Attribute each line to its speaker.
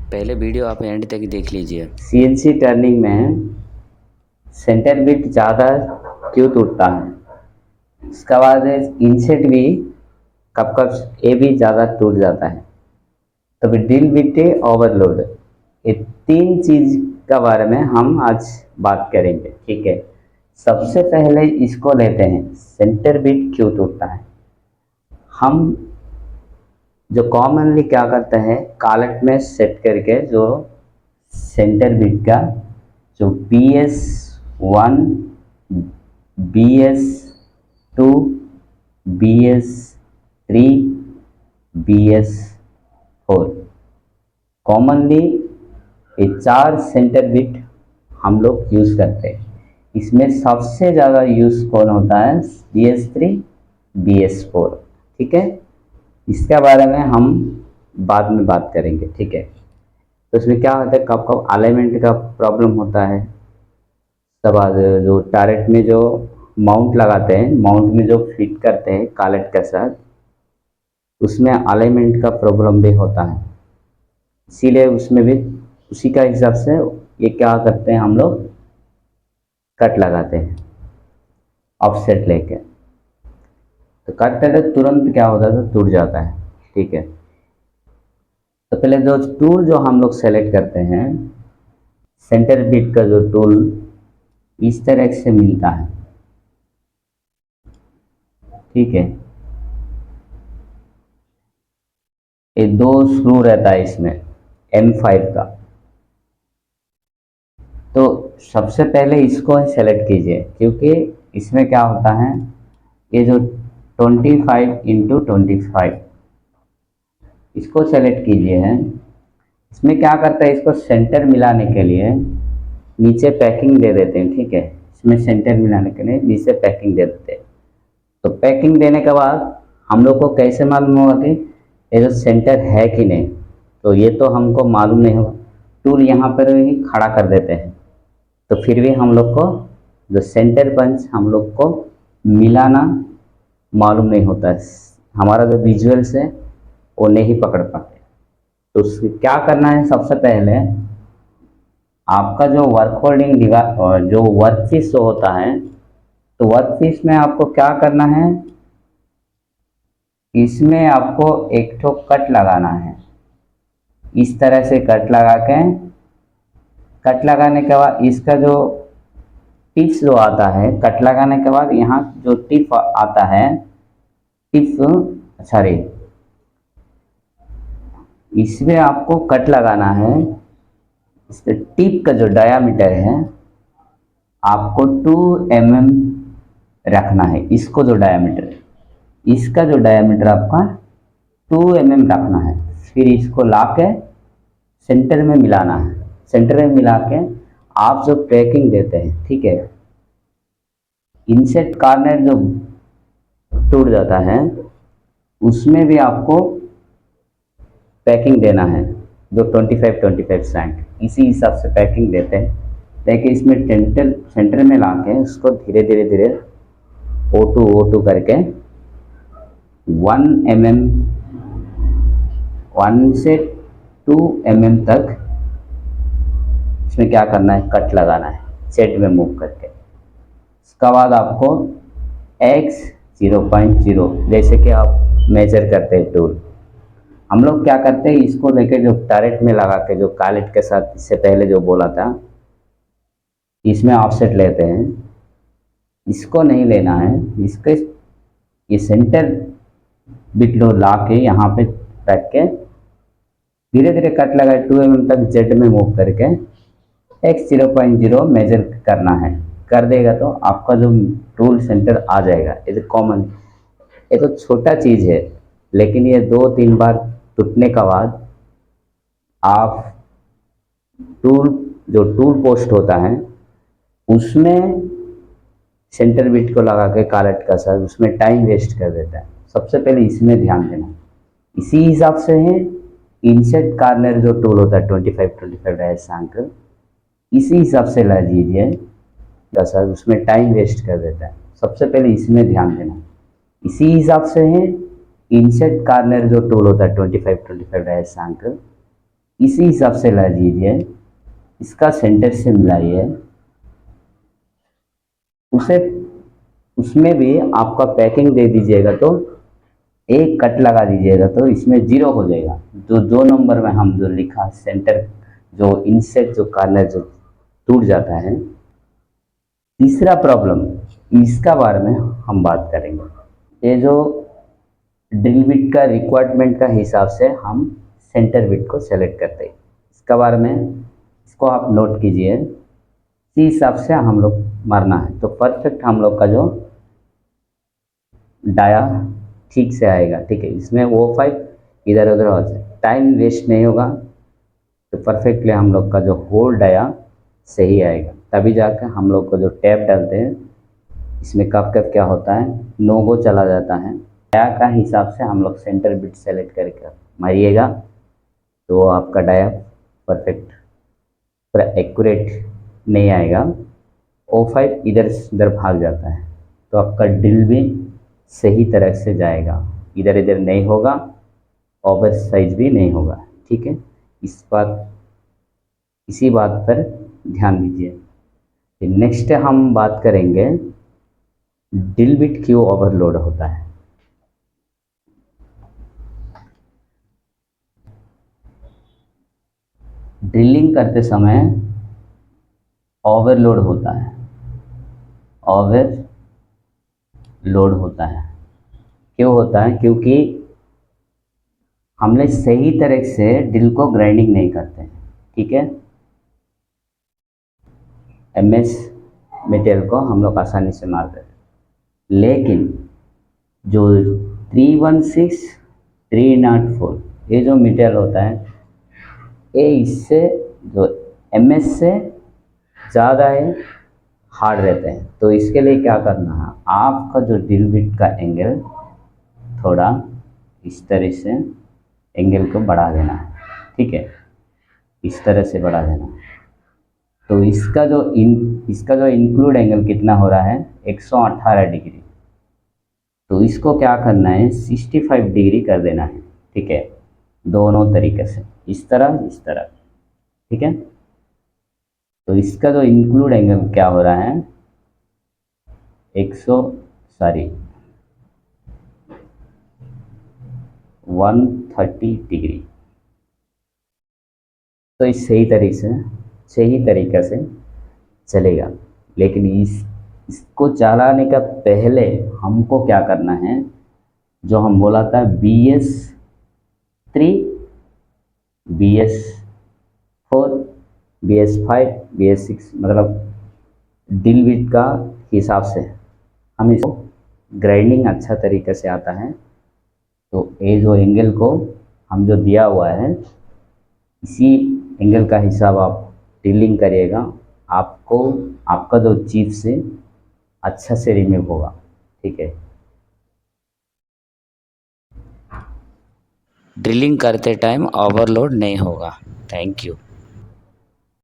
Speaker 1: पहले वीडियो आप एंड तक देख लीजिए।
Speaker 2: सीएनसी टर्निंग में सेंटर बिट ज़्यादा क्यों टूटता है, इसका बाद इनसेट भी कब कब ये भी ज़्यादा टूट जाता है। तो ड्रिल बिट ओवरलोड, ये तीन चीज़ का बारे में हम आज बात करेंगे। ठीक है, सबसे पहले इसको लेते हैं, सेंटर बिट क्यों टूटता है। हम जो कॉमनली क्या करते हैं, कॉलेट में सेट करके जो सेंटर बिट का जो BS1, BS2, BS3, BS4 commonly ये चार सेंटर बिट हम लोग यूज़ करते हैं। इसमें सबसे ज़्यादा यूज़ कौन होता है, BS3, BS4। ठीक है, इसके बारे में हम बाद में बात करेंगे। ठीक है, तो इसमें क्या होता है, कब कब अलाइनमेंट का प्रॉब्लम होता है। तब आज जो टारेट में जो माउंट लगाते हैं, माउंट में जो फिट करते हैं कॉलेट के साथ, उसमें अलाइनमेंट का प्रॉब्लम भी होता है। इसीलिए उसमें भी उसी का हिसाब से ये क्या करते हैं, हम लोग कट लगाते हैं ऑफसेट लेके। तो कट करके तुरंत क्या होता है, तो टूट जाता है। ठीक है, तो पहले जो टूल जो हम लोग सेलेक्ट करते हैं, सेंटर बिट का जो टूल इस तरह से मिलता है। ठीक है, ये दो स्क्रू रहता है इसमें M5 का। तो सबसे पहले इसको सेलेक्ट कीजिए, क्योंकि इसमें क्या होता है, ये जो 25x25 इसको सेलेक्ट कीजिए है। इसमें क्या करता है, इसको सेंटर मिलाने के लिए नीचे पैकिंग दे देते हैं। ठीक है, इसमें सेंटर मिलाने के लिए नीचे पैकिंग दे देते हैं। तो पैकिंग देने के बाद हम लोग को कैसे मालूम होगा कि ये जो सेंटर है कि नहीं, तो ये तो हमको मालूम नहीं होगा। टूल यहाँ पर ही खड़ा कर देते हैं, तो फिर भी हम लोग को जो सेंटर पंच हम लोग को मिलाना मालूम नहीं होता है, हमारा जो विजुअल्स है वो नहीं पकड़ पाते। तो उसकी क्या करना है, सबसे पहले आपका जो वर्क होल्डिंग डिवाइस और जो वर्क पीस जो होता है, तो वर्क पीस में आपको क्या करना है, इसमें आपको एक ठो कट लगाना है। इस तरह से कट लगा के, कट लगाने के बाद इसका जो टिप्स जो आता है, कट लगाने के बाद यहाँ जो टिप आता है, टिप सॉरी, इसमें आपको कट लगाना है। इसके टिप का जो डायामीटर है आपको 2 mm रखना है। इसको जो डायामीटर, इसका जो डायामीटर आपका 2 mm रखना है। फिर इसको ला के सेंटर में मिलाना है। सेंटर में मिला के आप जो पैकिंग देते हैं, ठीक है, इनसेट कॉर्नर जो टूट जाता है उसमें भी आपको पैकिंग देना है, जो 25-25 सेंट इसी हिसाब से पैकिंग देते हैं। ताकि इसमें सेंटर में ला के उसको धीरे धीरे धीरे O2 करके 1 mm 1 से 2 mm तक इसमें क्या करना है, कट लगाना है सेट में मूव करके। उसके बाद आपको X 0.0 जैसे कि आप मेजर करते हैं टूल, हम लोग क्या करते हैं, इसको लेके जो टारेट में लगा के जो कॉलेट के साथ इससे पहले जो बोला था, इसमें ऑफसेट लेते हैं। इसको नहीं लेना है, इसके ये सेंटर बिट लो ला के यहाँ पे रख के धीरे धीरे कट लगा 2 mm तक जेड में मूव करके X 0.0 मेजर करना है। कर देगा तो आपका जो टूल सेंटर आ जाएगा। ये तो कॉमन, ये तो छोटा चीज़ है, लेकिन ये 2-3 बार टूटने का बाद आप जो टूल पोस्ट होता है उसमें सेंटर बिट को लगा के कॉलेट का साथ उसमें टाइम वेस्ट कर देता है। सबसे पहले इसमें ध्यान देना। इसी हिसाब से है इनसेट कॉर्नर जो टूल होता है 25-25 डायस एंगल, इसी हिसाब से ला दीजिए सर, उसमें टाइम वेस्ट कर देता है। सबसे पहले इसमें ध्यान देना। इसी हिसाब से है इनसेट कॉर्नर जो टूल होता है 25-25 डायस एंगल, इसी हिसाब से ला दीजिए, इसका सेंटर से मिलाइए, उसे उसमें भी आपका पैकिंग दे दीजिएगा तो एक कट लगा दीजिएगा तो इसमें 0 हो जाएगा। जो 2 नंबर में हम जो लिखा सेंटर, जो इनसेट जो कॉर्नर जो टूट जाता है। तीसरा प्रॉब्लम, इसका बारे में हम बात करेंगे। ये जो ड्रिल बिट का रिक्वायरमेंट का हिसाब से हम सेंटर बिट को सेलेक्ट करते हैं। इसका बारे में, इसको आप नोट कीजिए, इसी हिसाब से हम लोग मारना है तो परफेक्ट हम लोग का जो डाया ठीक से आएगा। ठीक है, इसमें वो 5 इधर उधर हो जाए, टाइम वेस्ट नहीं होगा, तो परफेक्टली हम लोग का जो होल डाया सही आएगा। तभी जाकर हम लोग को जो टैप डालते हैं इसमें कब कब क्या होता है, नो गो चला जाता है। डाया का हिसाब से हम लोग सेंटर बिट सेलेक्ट करके मारिएगा तो आपका डाया परफेक्ट पूरा एक्यूरेट नहीं आएगा। O5 इधर उधर भाग जाता है तो आपका ड्रिल भी सही तरह से जाएगा, इधर इधर नहीं होगा, ओवर साइज भी नहीं होगा। ठीक है, इसी बात पर ध्यान दीजिए। नेक्स्ट हम बात करेंगे ड्रिल बिट क्यों ओवरलोड होता है। ड्रिलिंग करते समय ओवरलोड होता है, ओवरलोड होता है। क्यों होता है? क्योंकि हमने सही तरह से ड्रिल को ग्राइंडिंग नहीं करते हैं। ठीक है, MS मटेरियल को हम लोग आसानी से मार देते हैं, लेकिन जो 316 304 ये जो मटेरियल होता है ये इससे जो MS से ज़्यादा है हार्ड रहते हैं। तो इसके लिए क्या करना है, आपका जो ड्रिल बिट का एंगल थोड़ा इस तरह से एंगल को बढ़ा देना है। ठीक है, इस तरह से बढ़ा देना। तो इसका जो इंक्लूड एंगल कितना हो रहा है, 118 डिग्री। तो इसको क्या करना है, 65 डिग्री कर देना है। ठीक है, दोनों तरीके से, इस तरह इस तरह। ठीक है, तो इसका जो इंक्लूड एंगल क्या हो रहा है, 130 डिग्री। तो इस सही तरीके से चलेगा। लेकिन इसको चलाने का पहले हमको क्या करना है, जो हम बोला था BS3 BS4 BS5 BS6, मतलब ड्रिल बिट का हिसाब से हम इसको ग्राइंडिंग अच्छा तरीके से आता है। तो ये जो एंगल को हम जो दिया हुआ है, इसी एंगल का हिसाब आप ड्रिलिंग करिएगा, आपको आपका जो चिप से अच्छा से रिमूव होगा। ठीक है,
Speaker 1: ड्रिलिंग करते टाइम ओवरलोड नहीं होगा। Thank you.